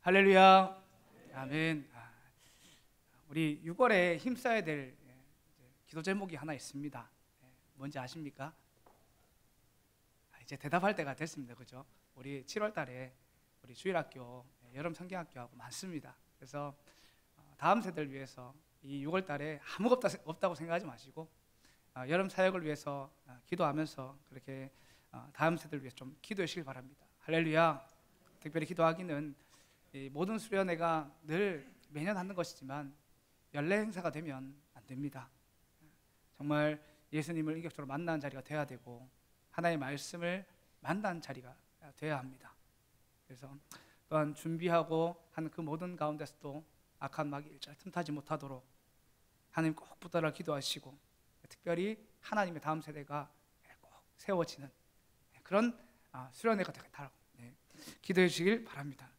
할렐루야. 아멘. 우리 6월에 힘써야 될 기도 제목이 하나 있습니다. 뭔지 아십니까? 이제 대답할 때가 됐습니다. 그죠? 우리 7월 달에 우리 주일학교, 여름 성경학교하고 많습니다. 그래서 다음 세대를 위해서 이 6월 달에 아무것도 없다고 생각하지 마시고 여름 사역을 위해서 기도하면서 그렇게 다음 세대를 위해서 좀 기도해 주시길 바랍니다. 할렐루야. 특별히 기도하기는 이 모든 수련회가 늘 매년 하는 것이지만 연례 행사가 되면 안 됩니다. 정말 예수님을 인격적으로 만나는 자리가 돼야 되고 하나님의 말씀을 만나는 자리가 돼야 합니다. 그래서 또한 준비하고 하는 그 모든 가운데서도 악한 마귀 일절 틈타지 못하도록 하나님 꼭 붙들어 기도하시고, 특별히 하나님의 다음 세대가 꼭 세워지는 그런 수련회가 되겠다고 기도해 주시길 바랍니다.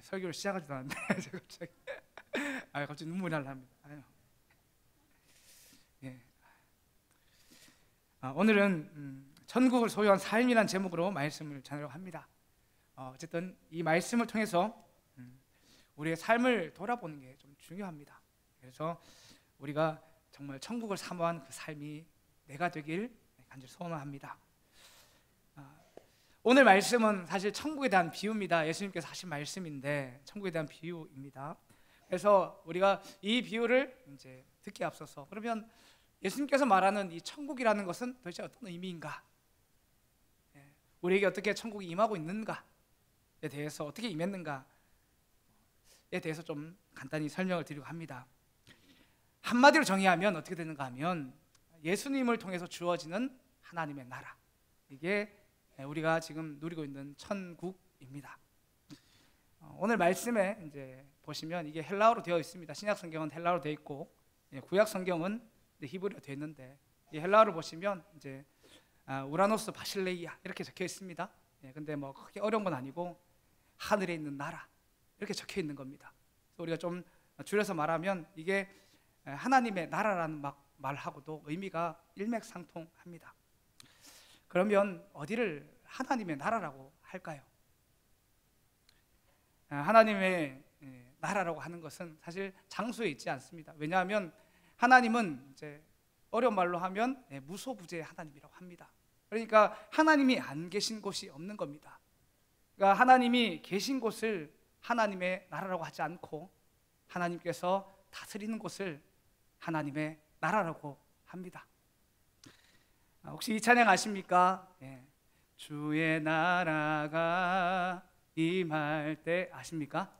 설교를 시작하지도 않았는데 갑자기 눈물이 날랍니다. 오늘은 천국을 소유한 삶이란 제목으로 말씀을 전하려고 합니다. 어쨌든 이 말씀을 통해서 우리의 삶을 돌아보는 게 좀 중요합니다. 그래서 우리가 정말 천국을 사모한 그 삶이 내가 되길 간절히 소원합니다. 오늘 말씀은 사실 천국에 대한 비유입니다. 예수님께서 하신 말씀인데 천국에 대한 비유입니다. 그래서 우리가 이 비유를 이제 듣기 앞서서, 그러면 예수님께서 말하는 이 천국이라는 것은 도대체 어떤 의미인가? 우리에게 어떻게 천국이 임하고 있는가에 대해서, 어떻게 임했는가에 대해서 좀 간단히 설명을 드리려고 합니다. 한마디로 정의하면 어떻게 되는가 하면 예수님을 통해서 주어지는 하나님의 나라, 이게 우리가 지금 누리고 있는 천국입니다. 오늘 말씀에 이제 보시면 이게 헬라어로 되어 있습니다. 신약 성경은 헬라어로 되어 있고 구약 성경은 히브리어로 되어 있는데, 이 헬라어를 보시면 이제 우라노스 바실레이아 이렇게 적혀 있습니다. 근데 뭐 크게 어려운 건 아니고 하늘에 있는 나라 이렇게 적혀 있는 겁니다. 우리가 좀 줄여서 말하면 이게 하나님의 나라라는 말하고도 의미가 일맥상통합니다. 그러면 어디를 하나님의 나라라고 할까요? 하나님의 나라라고 하는 것은 사실 장소에 있지 않습니다. 왜냐하면 하나님은 이제 어려운 말로 하면 무소부재의 하나님이라고 합니다. 그러니까 하나님이 안 계신 곳이 없는 겁니다. 그러니까 하나님이 계신 곳을 하나님의 나라라고 하지 않고 하나님께서 다스리는 곳을 하나님의 나라라고 합니다. 혹시 이 찬양 아십니까? 주의 나라가 임할 때, 아십니까?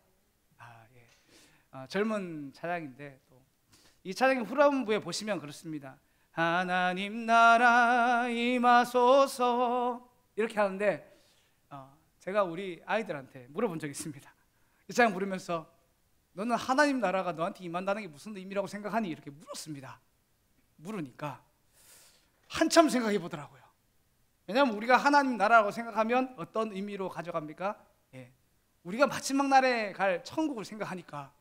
젊은 찬양인데 또 이 찬양의 후렴부에 보시면 그렇습니다. 하나님 나라 임하소서 이렇게 하는데, 제가 우리 아이들한테 물어본 적이 있습니다. 이 찬양 부르면서 너는 하나님 나라가 너한테 임한다는 게 무슨 의미라고 생각하니? 이렇게 물었습니다. 물으니까 한참 생각해 보더라고요. 왜냐하면 우리가 하나님 나라라고 생각하면 어떤 의미로 가져갑니까? 우리가 마지막 날에 갈 천국을 생각하니까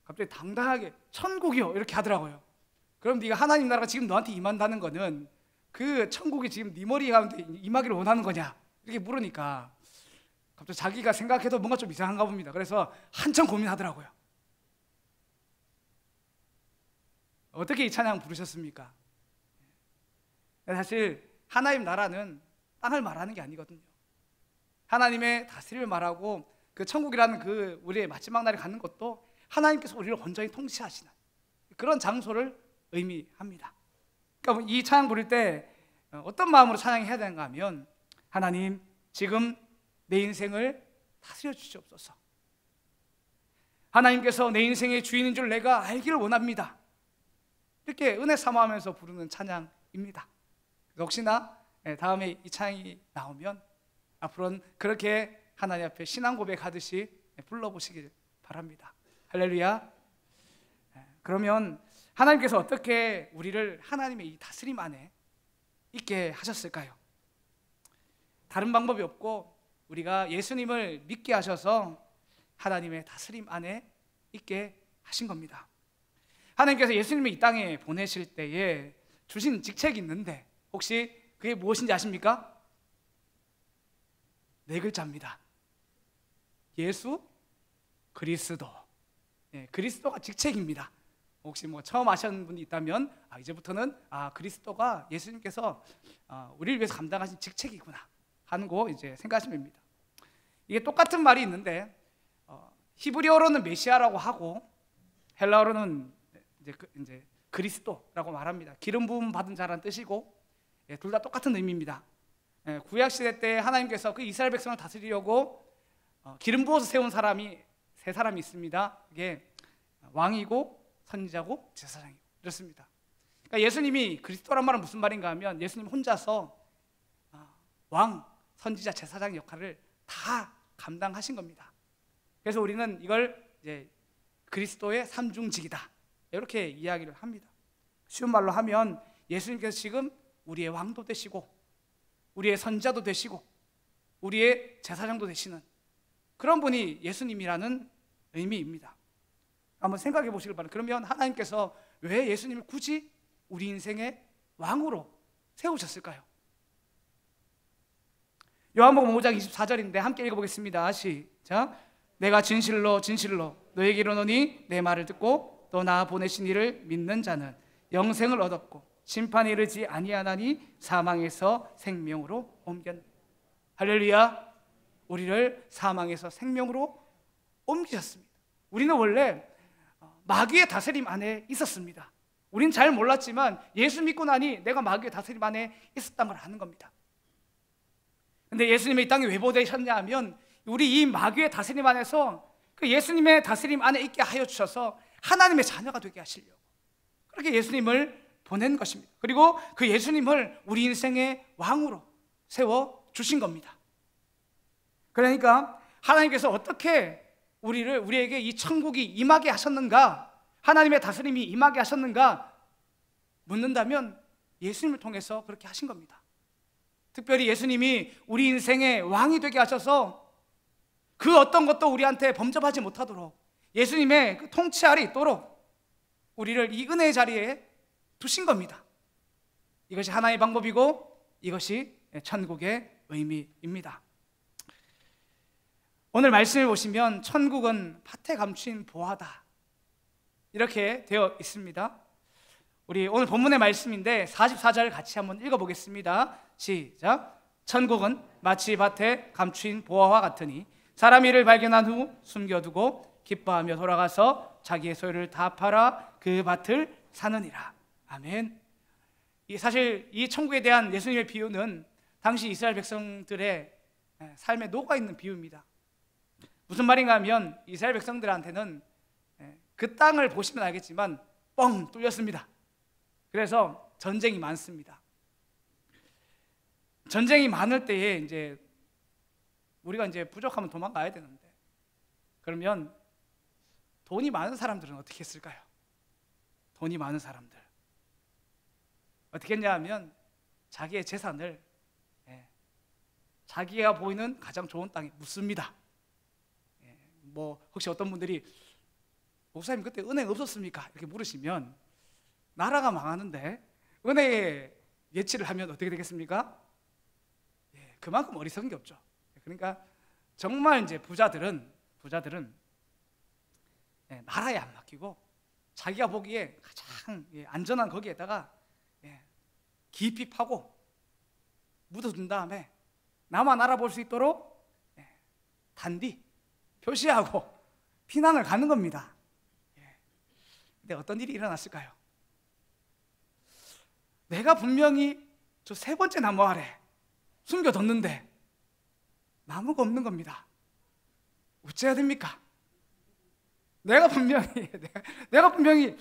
갑자기 당당하게 천국이요 이렇게 하더라고요. 그럼 네가 하나님 나라가 지금 너한테 임한다는 거는 그 천국이 지금 네 머리 가운데 임하기를 원하는 거냐? 이렇게 물으니까 갑자기 자기가 생각해도 뭔가 좀 이상한가 봅니다. 그래서 한참 고민하더라고요. 어떻게 이 찬양 부르셨습니까? 사실 하나님 나라는 땅을 말하는 게 아니거든요. 하나님의 다스림을 말하고 그 천국이라는 그 우리의 마지막 날에 가는 것도 하나님께서 우리를 온전히 통치하시는 그런 장소를 의미합니다. 그러니까 이 찬양 부를 때 어떤 마음으로 찬양해야 되는가 하면, 하나님 지금 내 인생을 다스려 주시옵소서. 하나님께서 내 인생의 주인인 줄 내가 알기를 원합니다. 이렇게 은혜 사모하면서 부르는 찬양입니다. 혹시나 다음에 이 찬양이 나오면 앞으로는 그렇게 하나님 앞에 신앙 고백하듯이 불러보시길 바랍니다. 할렐루야. 그러면 하나님께서 어떻게 우리를 하나님의 이 다스림 안에 있게 하셨을까요? 다른 방법이 없고 우리가 예수님을 믿게 하셔서 하나님의 다스림 안에 있게 하신 겁니다. 하나님께서 예수님을 이 땅에 보내실 때에 주신 직책이 있는데 혹시 그게 무엇인지 아십니까? 4글자입니다. 예수 그리스도. 그리스도가 직책입니다. 혹시 처음 아시는 분이 있다면 이제부터는 그리스도가 예수님께서 우리를 위해서 감당하신 직책이구나 하는 거 이제 생각하시면 됩니다. 이게 똑같은 말이 있는데 히브리어로는 메시아라고 하고 헬라어로는 이제 그리스도라고 말합니다. 기름 부음 받은 자라는 뜻이고 둘 다 똑같은 의미입니다. 구약 시대 때 하나님께서 그 이스라엘 백성을 다스리려고 기름 부어서 세운 사람이 세 사람이 있습니다. 그게 왕이고 선지자고 제사장이고 이렇습니다. 그러니까 예수님이 그리스도란 말은 무슨 말인가 하면 예수님 혼자서 왕, 선지자, 제사장 역할을 다 감당하신 겁니다. 그래서 우리는 이걸 이제 그리스도의 삼중직이다 이렇게 이야기를 합니다. 쉬운 말로 하면 예수님께서 지금 우리의 왕도 되시고 우리의 선지자도 되시고 우리의 제사장도 되시는 그런 분이 예수님이라는 의미입니다. 한번 생각해 보시길 바랍니다. 그러면 하나님께서 왜 예수님을 굳이 우리 인생의 왕으로 세우셨을까요? 요한복음 5장 24절인데 함께 읽어보겠습니다. 시작. 내가 진실로 진실로 너에게 이르노니 내 말을 듣고 또 나 보내신 이를 믿는 자는 영생을 얻었고 심판에 이르지 아니하나니 사망에서 생명으로 옮겼네. 할렐루야. 우리를 사망에서 생명으로 옮기셨습니다. 우리는 원래 마귀의 다스림 안에 있었습니다. 우린 잘 몰랐지만 예수 믿고 나니 내가 마귀의 다스림 안에 있었던 걸 아는 겁니다. 근데 예수님이 이 땅에 왜 보내셨냐 하면 우리 이 마귀의 다스림 안에서 그 예수님의 다스림 안에 있게 하여 주셔서 하나님의 자녀가 되게 하시려고 그렇게 예수님을 보낸 것입니다. 그리고 그 예수님을 우리 인생의 왕으로 세워 주신 겁니다. 그러니까 하나님께서 어떻게 우리에게 이 천국이 임하게 하셨는가, 하나님의 다스림이 임하게 하셨는가 묻는다면 예수님을 통해서 그렇게 하신 겁니다. 특별히 예수님이 우리 인생의 왕이 되게 하셔서 그 어떤 것도 우리한테 범접하지 못하도록 예수님의 그 통치 아래 있도록 우리를 이 은혜의 자리에 두신 겁니다. 이것이 하나의 방법이고 이것이 천국의 의미입니다. 오늘 말씀을 보시면 천국은 밭에 감춘 보화다 이렇게 되어 있습니다. 우리 오늘 본문의 말씀인데 44절 같이 한번 읽어보겠습니다. 시작. 천국은 마치 밭에 감춘 보화와 같으니 사람 이를 발견한 후 숨겨두고 기뻐하며 돌아가서 자기의 소유를 다 팔아 그 밭을 사느니라. 아멘. 사실 이 천국에 대한 예수님의 비유는 당시 이스라엘 백성들의 삶에 녹아있는 비유입니다. 무슨 말인가 하면 이스라엘 백성들한테는 그 땅을 보시면 알겠지만 뻥 뚫렸습니다. 그래서 전쟁이 많습니다. 전쟁이 많을 때에 이제 우리가 이제 부족하면 도망가야 되는데 그러면 돈이 많은 사람들은 어떻게 했을까요? 돈이 많은 사람들 어떻게 했냐 하면 자기의 재산을 자기가 보이는 가장 좋은 땅에 묻습니다. 혹시 어떤 분들이 목사님 그때 은행 없었습니까? 이렇게 물으시면 나라가 망하는데 은행에 예치를 하면 어떻게 되겠습니까? 그만큼 어리석은 게 없죠. 그러니까 정말 이제 부자들은 나라에 안 맡기고 자기가 보기에 가장 안전한 거기에다가 깊이 파고 묻어둔 다음에 나만 알아볼 수 있도록 단디 표시하고 피난을 가는 겁니다. 근데 어떤 일이 일어났을까요? 내가 분명히 저 세 번째 나무 아래 숨겨뒀는데 나무가 없는 겁니다. 어째야 됩니까? 내가 분명히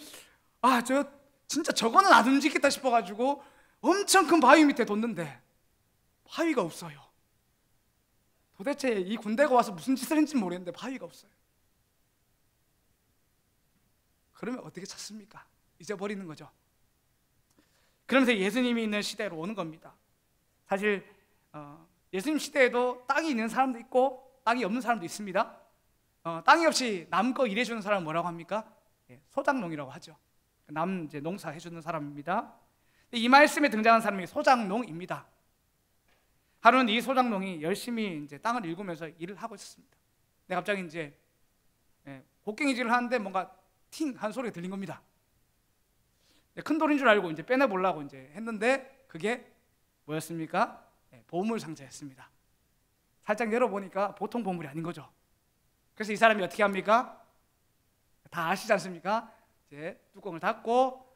저 진짜 저거는 안 움직이겠다 싶어가지고 엄청 큰 바위 밑에 뒀는데 바위가 없어요. 도대체 이 군대가 와서 무슨 짓을 했는지 모르겠는데 바위가 없어요. 그러면 어떻게 찾습니까? 잊어버리는 거죠. 그러면서 예수님이 있는 시대로 오는 겁니다. 사실 예수님 시대에도 땅이 있는 사람도 있고 땅이 없는 사람도 있습니다. 땅이 없이 남거 일해주는 사람은 뭐라고 합니까? 소장농이라고 하죠. 이제 농사 해주는 사람입니다. 이 말씀에 등장한 사람이 소장농입니다. 하루는 이 소장농이 열심히 이제 땅을 일구면서 일을 하고 있었습니다. 근데 갑자기 이제 곡괭이질을 하는데 뭔가 팅 한 소리가 들린 겁니다. 큰 돌인 줄 알고 이제 빼내보려고 이제 했는데 그게 뭐였습니까? 보물 상자였습니다. 살짝 열어보니까 보통 보물이 아닌 거죠. 그래서 이 사람이 어떻게 합니까? 다 아시지 않습니까? 이제 뚜껑을 닫고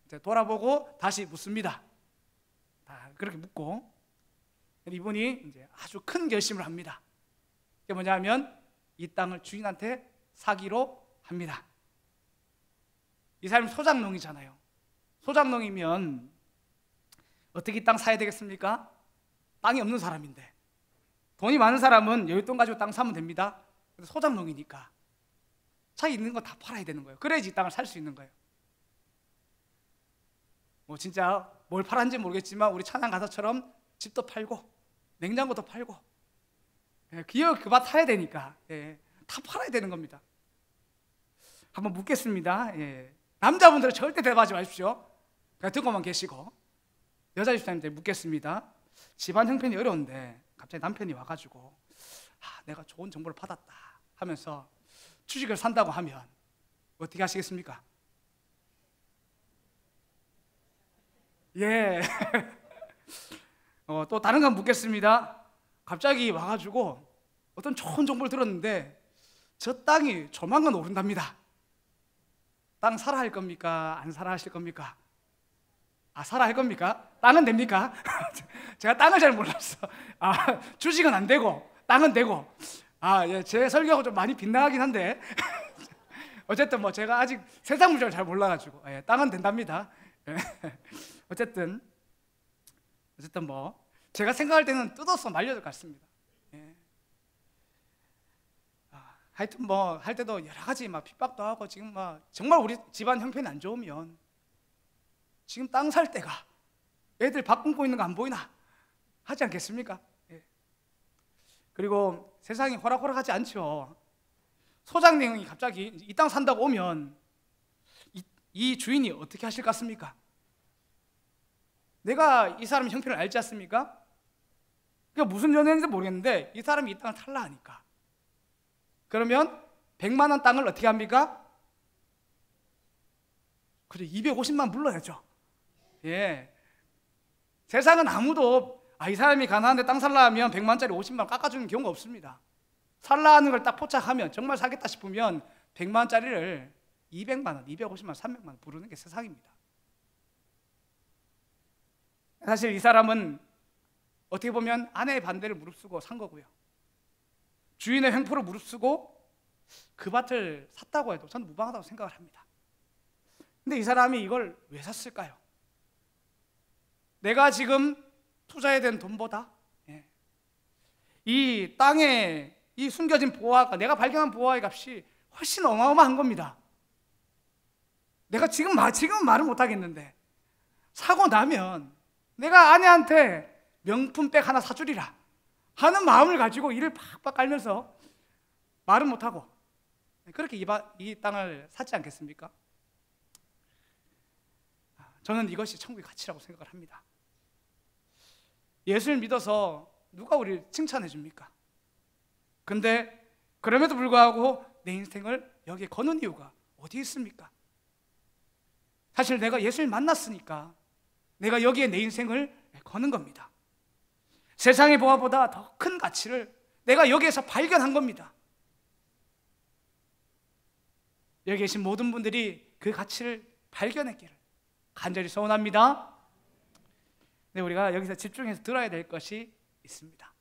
이제 돌아보고 다시 묻습니다. 다 그렇게 묻고 이분이 이제 아주 큰 결심을 합니다. 그게 뭐냐면 이 땅을 주인한테 사기로 합니다. 이 사람이 소장농이잖아요. 소장농이면 어떻게 이 땅 사야 되겠습니까? 땅이 없는 사람인데 돈이 많은 사람은 여윳돈 가지고 땅 사면 됩니다. 소장농이니까 자기 있는 거 다 팔아야 되는 거예요. 그래야지 이 땅을 살 수 있는 거예요. 뭐 진짜 뭘 팔았는지 모르겠지만 우리 찬양 가사처럼 집도 팔고 냉장고도 팔고 기어 그 밭 사야 되니까 다 팔아야 되는 겁니다. 한번 묻겠습니다. 남자분들은 절대 대답하지 마십시오. 그냥 듣고만 계시고 여자 집사님들 묻겠습니다. 집안 형편이 어려운데 갑자기 남편이 와가지고 내가 좋은 정보를 받았다 하면서 주식을 산다고 하면 어떻게 하시겠습니까? 예. 또 다른 건 묻겠습니다. 갑자기 와가지고 어떤 좋은 정보를 들었는데 저 땅이 조만간 오른답니다. 땅 사라 할 겁니까? 안 사라 하실 겁니까? 사라 할 겁니까? 땅은 됩니까? 제가 땅을 잘 몰라서 주식은 안 되고 땅은 되고 제 설교가 좀 많이 빗나가긴 한데 어쨌든 뭐 제가 아직 세상 물정을 잘 몰라가지고 땅은 된답니다. 어쨌든 뭐 제가 생각할 때는 뜯어서 말려야 될 것 같습니다. 하여튼 뭐 할 때도 여러 가지 막 핍박도 하고 지금 막 정말 우리 집안 형편이 안 좋으면 지금 땅 살 때가 애들 밥 굶고 있는 거 안 보이나 하지 않겠습니까? 그리고 세상이 호락호락하지 않죠. 소장님이 갑자기 이 땅 산다고 오면 이 주인이 어떻게 하실 것 같습니까? 내가 이 사람의 형편을 알지 않습니까? 그게 무슨 연애인지 모르겠는데 이 사람이 이 땅을 탈라 하니까 그러면 100만 원 땅을 어떻게 합니까? 그래 250만 물러야죠. 세상은 아무도 이 사람이 가난한데 땅 살라 하면 100만 원짜리 50만 원 깎아주는 경우가 없습니다. 살라 하는 걸 딱 포착하면 정말 사겠다 싶으면 100만 원짜리를 200만 원, 250만 원, 300만 원 부르는 게 세상입니다. 사실 이 사람은 어떻게 보면 아내의 반대를 무릅쓰고 산 거고요. 주인의 횡포를 무릅쓰고 그 밭을 샀다고 해도 저는 무방하다고 생각을 합니다. 근데 이 사람이 이걸 왜 샀을까요? 내가 지금 투자해야 된 돈보다 이 땅에 이 숨겨진 보화가 내가 발견한 보화의 값이 훨씬 어마어마한 겁니다. 내가 지금 말은 못하겠는데 사고 나면 내가 아내한테 명품백 하나 사주리라 하는 마음을 가지고 이를 팍팍 깔면서 말은 못하고 그렇게 이 땅을 샀지 않겠습니까? 저는 이것이 천국의 가치라고 생각을 합니다. 예수를 믿어서 누가 우리를 칭찬해 줍니까? 근데 그럼에도 불구하고 내 인생을 여기에 거는 이유가 어디 있습니까? 사실 내가 예수를 만났으니까 내가 여기에 내 인생을 거는 겁니다. 세상의 보화보다 더 큰 가치를 내가 여기에서 발견한 겁니다. 여기 계신 모든 분들이 그 가치를 발견했기를 간절히 소원합니다. 네, 우리가 여기서 집중해서 들어야 될 것이 있습니다.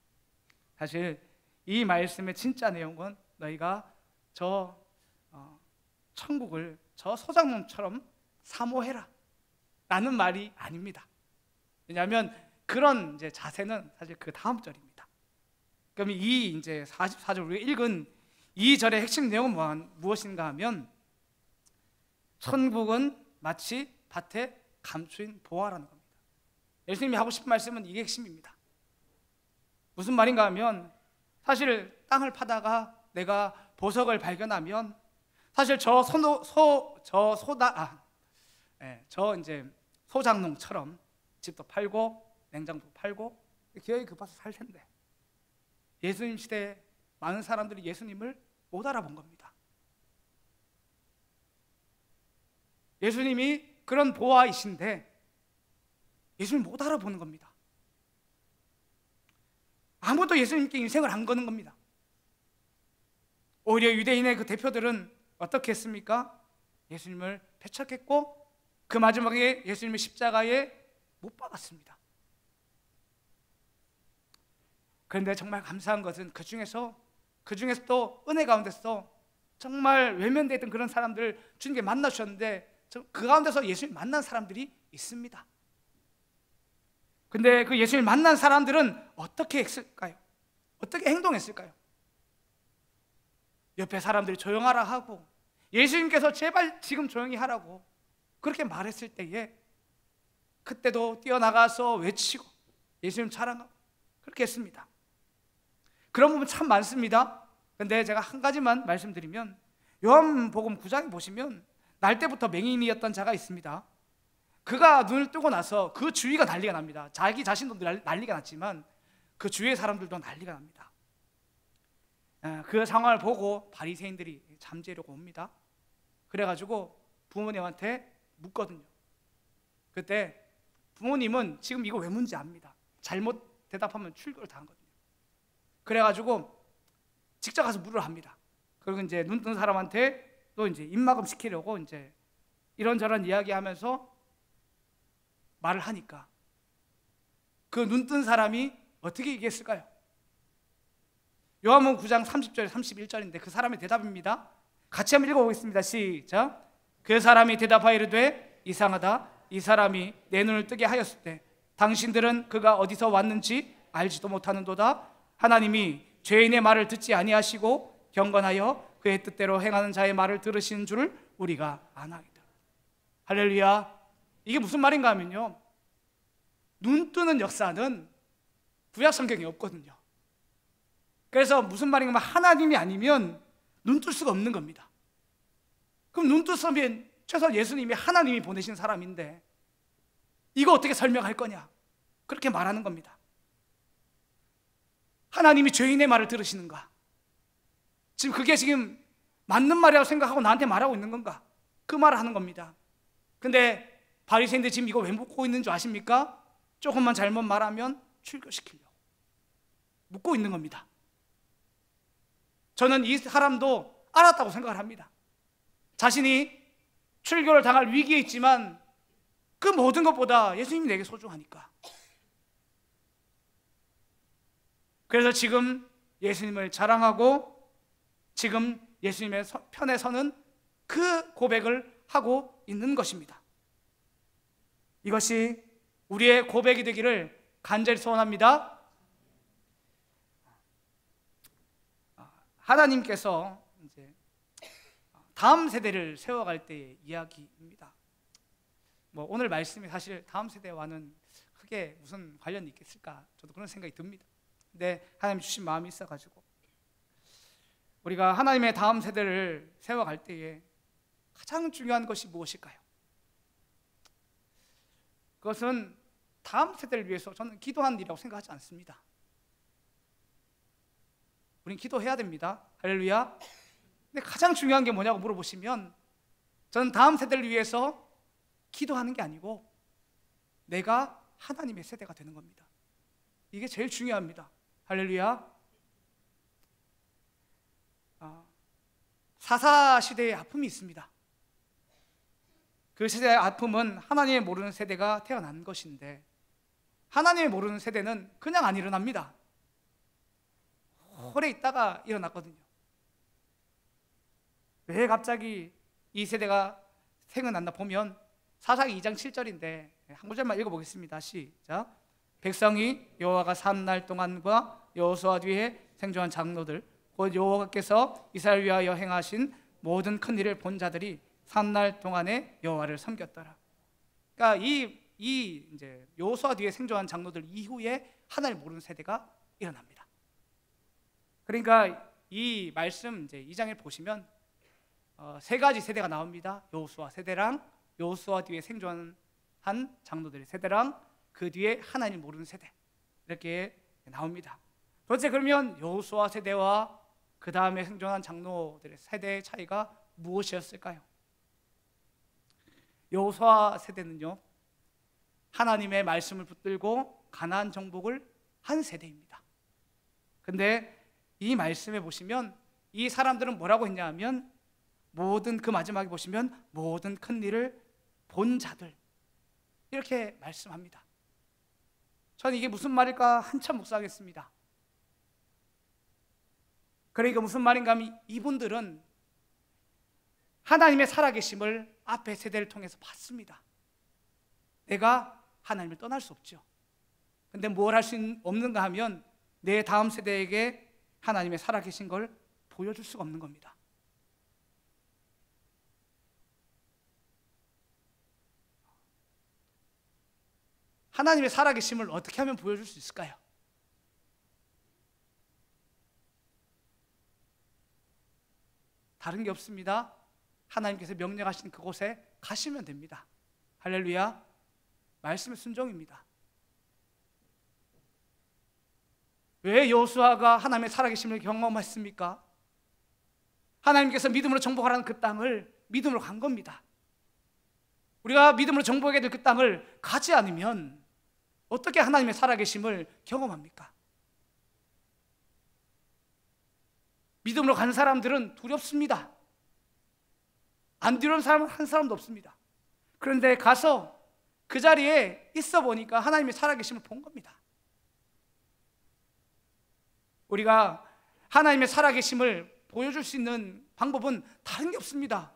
사실 이 말씀의 진짜 내용은 너희가 저 천국을 저 소장농처럼 사모해라 라는 말이 아닙니다. 왜냐하면 그런 이제 자세는 사실 그 다음 절입니다. 그럼 이 이제 44절 우리가 읽은 이 절의 핵심 내용은 무엇인가 하면 천국은 마치 밭에 감추인 보화라는 겁니다. 예수님이 하고 싶은 말씀은 이게 핵심입니다. 무슨 말인가 하면 사실 땅을 파다가 내가 보석을 발견하면 사실 저 이제 소장농처럼 집도 팔고 냉장고도 팔고 기어이 급해서 살 텐데 예수님 시대에 많은 사람들이 예수님을 못 알아본 겁니다. 예수님이 그런 보아이신데 예수님 못 알아보는 겁니다. 아무도 예수님께 인생을 안 거는 겁니다. 오히려 유대인의 그 대표들은 어떻게 했습니까? 예수님을 배척했고 그 마지막에 예수님을 십자가에 못 박았습니다. 그런데 정말 감사한 것은 그 중에서 또 은혜 가운데서 정말 외면되던 그런 사람들 주님께 만나주셨는데 그 가운데서 예수님 만난 사람들이 있습니다. 근데 그 예수님 만난 사람들은 어떻게 했을까요? 어떻게 행동했을까요? 옆에 사람들이 조용하라 하고 예수님께서 제발 지금 조용히 하라고 그렇게 말했을 때에 그때도 뛰어나가서 외치고 예수님 자랑하고 그렇게 했습니다. 그런 부분 참 많습니다. 근데 제가 한 가지만 말씀드리면 요한복음 9장에 보시면 날 때부터 맹인이었던 자가 있습니다. 그가 눈을 뜨고 나서 그 주위가 난리가 납니다. 자기 자신도 난리가 났지만 그 주위의 사람들도 난리가 납니다. 그 상황을 보고 바리새인들이 잠재려고 옵니다. 그래가지고 부모님한테 묻거든요. 그때 부모님은 지금 이거 왜 묻는지 압니다. 잘못 대답하면 출교를 당하거든요. 그래가지고 직접 가서 물을 합니다. 그리고 이제 눈 뜬 사람한테 또 이제 입막음 시키려고 이제 이런저런 이야기하면서 말을 하니까 그 눈 뜬 사람이 어떻게 얘기했을까요? 요한복음 9장 30절 31절인데 그 사람의 대답입니다. 같이 한번 읽어보겠습니다. 시작. 그 사람이 대답하여 이르되 이상하다. 이 사람이 내 눈을 뜨게 하였을 때 당신들은 그가 어디서 왔는지 알지도 못하는도다. 하나님이 죄인의 말을 듣지 아니하시고 경건하여 그의 뜻대로 행하는 자의 말을 들으시는 줄을 우리가 아나이다. 할렐루야. 이게 무슨 말인가 하면요, 눈 뜨는 역사는 구약 성경에 없거든요. 그래서 무슨 말인가 하면 하나님이 아니면 눈 뜰 수가 없는 겁니다. 그럼 눈 떴으면 최소한 예수님이 하나님이 보내신 사람인데 이거 어떻게 설명할 거냐, 그렇게 말하는 겁니다. 하나님이 죄인의 말을 들으시는가? 지금 그게 지금 맞는 말이라고 생각하고 나한테 말하고 있는 건가? 그 말을 하는 겁니다. 근데 바리새인들 지금 이거 왜 묻고 있는 줄 아십니까? 조금만 잘못 말하면 출교시키려고 묻고 있는 겁니다. 저는 이 사람도 알았다고 생각을 합니다. 자신이 출교를 당할 위기에 있지만 그 모든 것보다 예수님이 내게 소중하니까. 그래서 지금 예수님을 자랑하고 지금 예수님의 편에 서는 그 고백을 하고 있는 것입니다. 이것이 우리의 고백이 되기를 간절히 소원합니다. 하나님께서 이제 다음 세대를 세워갈 때의 이야기입니다. 오늘 말씀이 사실 다음 세대와는 크게 무슨 관련이 있겠을까, 저도 그런 생각이 듭니다. 근데 하나님 주신 마음이 있어가지고 우리가 하나님의 다음 세대를 세워갈 때에 가장 중요한 것이 무엇일까요? 그것은 다음 세대를 위해서 저는 기도하는 일이라고 생각하지 않습니다. 우린 기도해야 됩니다. 할렐루야. 근데 가장 중요한 게 뭐냐고 물어보시면 저는 다음 세대를 위해서 기도하는 게 아니고 내가 하나님의 세대가 되는 겁니다. 이게 제일 중요합니다. 할렐루야. 사사 시대의 아픔이 있습니다. 그 시대의 아픔은 하나님을 모르는 세대가 태어난 것인데 하나님을 모르는 세대는 그냥 안 일어납니다. 오래 있다가 일어났거든요. 왜 갑자기 이 세대가 생겨났나 보면 사사기 2장 7절인데 한 구절만 읽어보겠습니다. 시작. 백성이 여호와가 산 날 동안과 여호수아 뒤에 생존한 장로들 곧 여호와께서 이스라엘 위하여 행하신 모든 큰 일을 본 자들이 산 날 동안에 여호와를 섬겼더라. 그러니까 이 이제 여호수아 뒤에 생존한 장로들 이후에 하나님을 모르는 세대가 일어납니다. 그러니까 이 말씀 이제 2장에 보시면 세 가지 세대가 나옵니다. 여호수아 세대랑 여호수아 뒤에 생존한 장로들의 세대랑 그 뒤에 하나님 모르는 세대, 이렇게 나옵니다. 도대체 그러면 여호수아 세대와 그 다음에 생존한 장로들의 세대의 차이가 무엇이었을까요? 여호수아 세대는요, 하나님의 말씀을 붙들고 가나안 정복을 한 세대입니다. 근데 이 말씀에 보시면 이 사람들은 뭐라고 했냐 하면, 모든 그 마지막에 보시면 모든 큰 일을 본 자들, 이렇게 말씀합니다. 저는 이게 무슨 말일까 한참 묵상했습니다. 그러니까 무슨 말인가 하면, 이분들은 하나님의 살아계심을 앞에 세대를 통해서 봤습니다. 내가 하나님을 떠날 수 없죠. 근데 뭘 할 수 없는가 하면, 내 다음 세대에게 하나님의 살아계신 걸 보여줄 수가 없는 겁니다. 하나님의 살아계심을 어떻게 하면 보여줄 수 있을까요? 다른 게 없습니다. 하나님께서 명령하신 그곳에 가시면 됩니다. 할렐루야. 말씀의 순종입니다. 왜 여호수아가 하나님의 살아계심을 경험했습니까? 하나님께서 믿음으로 정복하라는 그 땅을 믿음으로 간 겁니다. 우리가 믿음으로 정복하게 될 그 땅을 가지 않으면 어떻게 하나님의 살아계심을 경험합니까? 믿음으로 간 사람들은 두렵습니다. 안 두려운 사람은 한 사람도 없습니다. 그런데 가서 그 자리에 있어 보니까 하나님의 살아계심을 본 겁니다. 우리가 하나님의 살아계심을 보여줄 수 있는 방법은 다른 게 없습니다.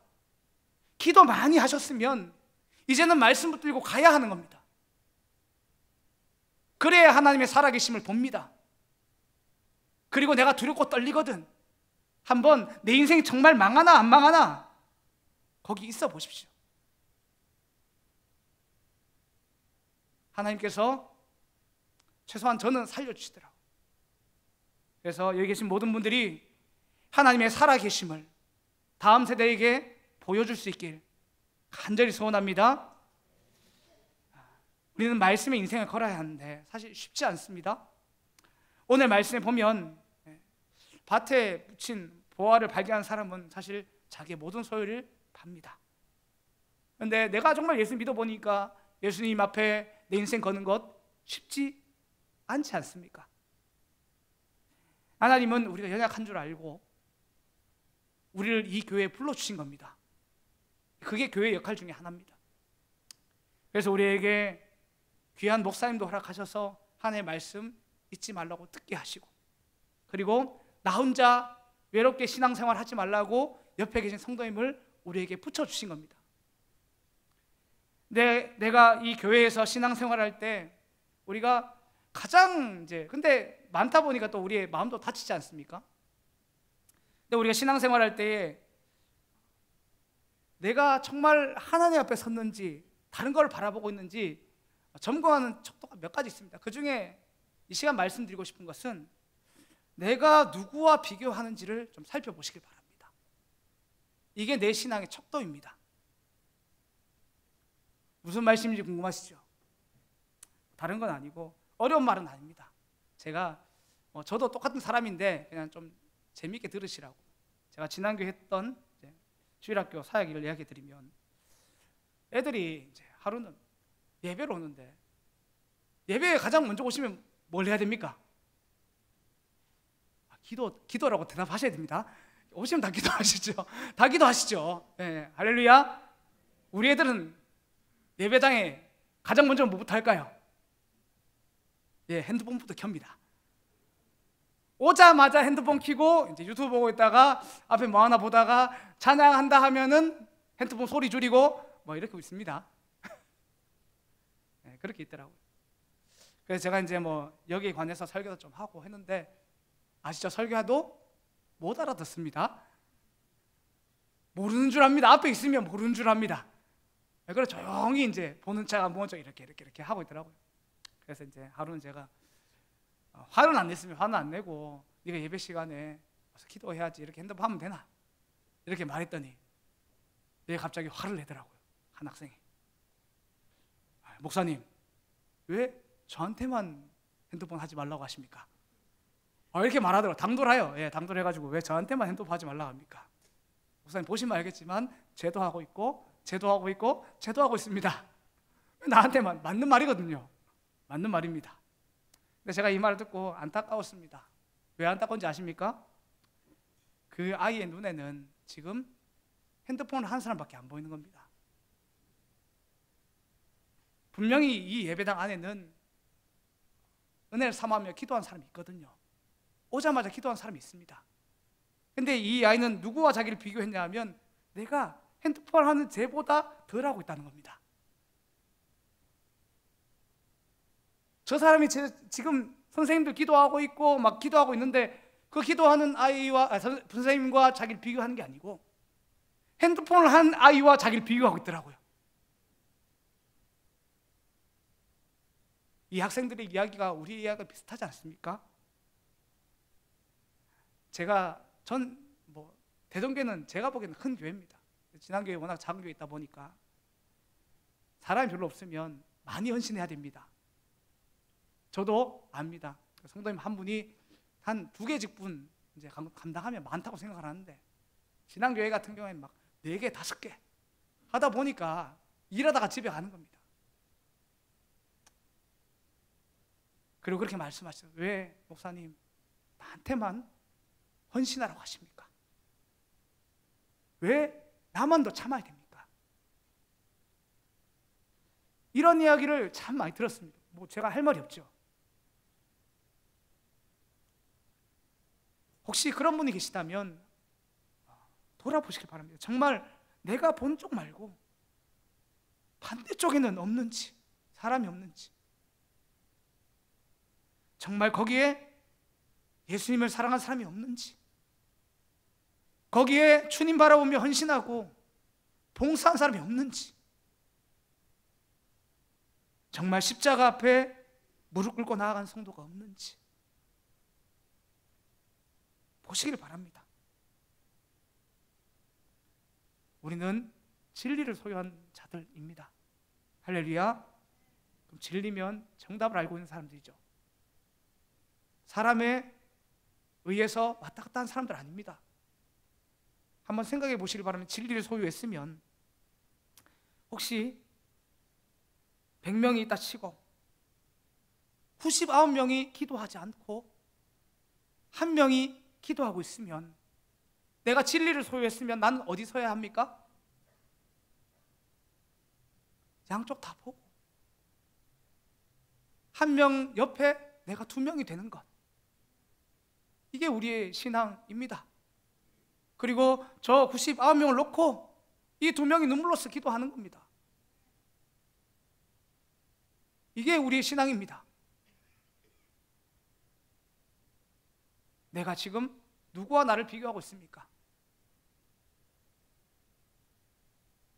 기도 많이 하셨으면 이제는 말씀 붙들고 가야 하는 겁니다. 그래야 하나님의 살아계심을 봅니다. 그리고 내가 두렵고 떨리거든, 한번 내 인생이 정말 망하나 안 망하나 거기 있어 보십시오. 하나님께서 최소한 저는 살려주시더라고요. 그래서 여기 계신 모든 분들이 하나님의 살아계심을 다음 세대에게 보여줄 수 있길 간절히 소원합니다. 우리는 말씀의 인생을 걸어야 하는데 사실 쉽지 않습니다. 오늘 말씀에 보면 밭에 묻힌 보화를 발견한 사람은 사실 자기의 모든 소유를 팝니다. 그런데 내가 정말 예수 믿어보니까 예수님 앞에 내 인생 거는 것 쉽지 않지 않습니까? 하나님은 우리가 연약한 줄 알고 우리를 이 교회에 불러주신 겁니다. 그게 교회의 역할 중에 하나입니다. 그래서 우리에게 귀한 목사님도 허락하셔서 하나님의 말씀 잊지 말라고 듣게 하시고, 그리고 나 혼자 외롭게 신앙생활 하지 말라고 옆에 계신 성도님을 우리에게 붙여주신 겁니다. 내가 이 교회에서 신앙생활할 때 우리가 가장 근데 많다 보니까 또 우리의 마음도 다치지 않습니까? 근데 우리가 신앙생활할 때에 내가 정말 하나님 앞에 섰는지 다른 걸 바라보고 있는지 점검하는 척도가 몇 가지 있습니다. 그 중에 이 시간 말씀드리고 싶은 것은 내가 누구와 비교하는지를 좀 살펴보시길 바랍니다. 이게 내 신앙의 척도입니다. 무슨 말씀인지 궁금하시죠? 다른 건 아니고 어려운 말은 아닙니다. 제가 저도 똑같은 사람인데 그냥 좀 재미있게 들으시라고, 제가 지난주에 했던 주일학교 사역을 이야기 드리면, 애들이 하루는 예배로 오는데 예배에 가장 먼저 오시면 뭘 해야 됩니까? 기도라고 대답하셔야 됩니다. 오시면 다 기도하시죠. 다 기도하시죠. 네, 할렐루야. 우리 애들은 예배당에 가장 먼저 뭐부터 할까요? 핸드폰부터 켭니다. 오자마자 핸드폰 켜고 이제 유튜브 보고 있다가 앞에 뭐 하나 보다가 찬양한다 하면은 핸드폰 소리 줄이고 뭐 이렇게 있습니다. 네, 그렇게 있더라고요. 그래서 제가 이제 여기에 관해서 설교도 좀 하고 했는데, 아시죠? 설교해도 못 알아듣습니다. 모르는 줄 압니다. 앞에 있으면 모르는 줄 압니다. 그래서 조용히 이제 보는 척 안 보는 척 이렇게 하고 있더라고요. 그래서 이제 하루는 제가 화는 안 냈으면 화는 안 내고 네가 예배 시간에 와서 기도해야지, 이렇게 핸드폰 하면 되나? 이렇게 말했더니 얘 갑자기 화를 내더라고요. 한 학생이. 목사님, 왜 저한테만 핸드폰 하지 말라고 하십니까? 이렇게 말하더라고요. 당돌해요. 당돌해가지고 왜 저한테만 핸드폰 하지 말라고 합니까? 목사님 보시면 알겠지만 제도 하고 있고 쟤도 하고 있고 쟤도 하고 있습니다. 나한테만 맞는 말이거든요. 맞는 말입니다. 근데 제가 이 말을 듣고 안타까웠습니다. 왜 안타까운지 아십니까? 그 아이의 눈에는 지금 핸드폰을 한 사람밖에 안 보이는 겁니다. 분명히 이 예배당 안에는 은혜를 삼하며 기도한 사람이 있거든요. 오자마자 기도한 사람이 있습니다. 근데 이 아이는 누구와 자기를 비교했냐 하면 내가 핸드폰 하는 쟤보다 덜 하고 있다는 겁니다. 저 사람이 지금 선생님들 기도하고 있고 막 기도하고 있는데 그 기도하는 아이와 선생님과 자기를 비교하는 게 아니고 핸드폰을 한 아이와 자기를 비교하고 있더라고요. 이 학생들의 이야기가 우리 이야기가 비슷하지 않습니까? 대동교회는 제가 보기에는 큰 교회입니다. 진앙교회 워낙 작은 교회 있다 보니까 사람이 별로 없으면 많이 헌신해야 됩니다. 저도 압니다. 성도님 한 분이 한 2개 직분 이제 감당하면 많다고 생각을 하는데 신앙교회 같은 경우에는 막 4개, 5개 하다 보니까 일하다가 집에 가는 겁니다. 그리고 그렇게 말씀하셨어요. 왜 목사님 나한테만 헌신하라고 하십니까? 왜 나만 더 참아야 됩니까? 이런 이야기를 참 많이 들었습니다. 뭐 제가 할 말이 없죠. 혹시 그런 분이 계시다면 돌아보시길 바랍니다. 정말 내가 본 쪽 말고 반대쪽에는 없는지, 사람이 없는지, 정말 거기에 예수님을 사랑한 사람이 없는지, 거기에 주님 바라보며 헌신하고 봉사한 사람이 없는지, 정말 십자가 앞에 무릎 꿇고 나아간 성도가 없는지 보시길 바랍니다. 우리는 진리를 소유한 자들입니다. 할렐루야. 그럼 진리면 정답을 알고 있는 사람들이죠. 사람에 의해서 왔다 갔다 한 사람들 아닙니다. 한번 생각해 보시길 바랍니다. 진리를 소유했으면 혹시 100명이 있다 치고 99명이 기도하지 않고 1명이 기도하고 있으면 내가 진리를 소유했으면 나는 어디 서야 합니까? 양쪽 다 보고 1명 옆에 내가 2명이 되는 것, 이게 우리의 신앙입니다. 그리고 저 99명을 놓고 이 2명이 눈물로써 기도하는 겁니다. 이게 우리의 신앙입니다. 내가 지금 누구와 나를 비교하고 있습니까?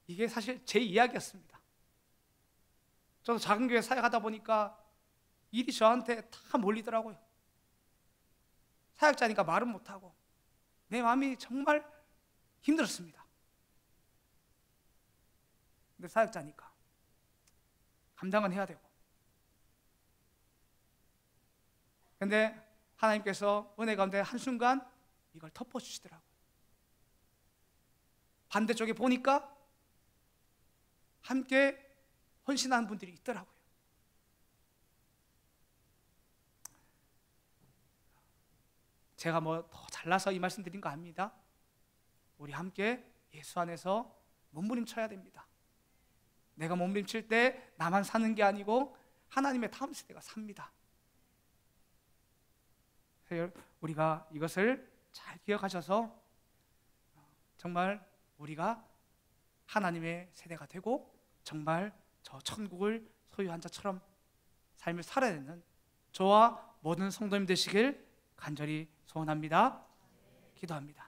이게 사실 제 이야기였습니다. 저도 작은 교회 사역하다 보니까 일이 저한테 다 몰리더라고요. 사역자니까 말은 못하고 내 마음이 정말 힘들었습니다. 근데 사역자니까 감당은 해야 되고, 근데 하나님께서 은혜 가운데 한순간 이걸 덮어주시더라고요. 반대쪽에 보니까 함께 헌신하는 분들이 있더라고요. 제가 뭐 더 잘나서 이 말씀 드린 거 아닙니다. 우리 함께 예수 안에서 몸부림쳐야 됩니다. 내가 몸부림칠 때 나만 사는 게 아니고 하나님의 다음 세대가 삽니다. 우리가 이것을 잘 기억하셔서 정말 우리가 하나님의 세대가 되고 정말 저 천국을 소유한 자처럼 삶을 살아야 되는 저와 모든 성도님 되시길 간절히 소원합니다. 기도합니다.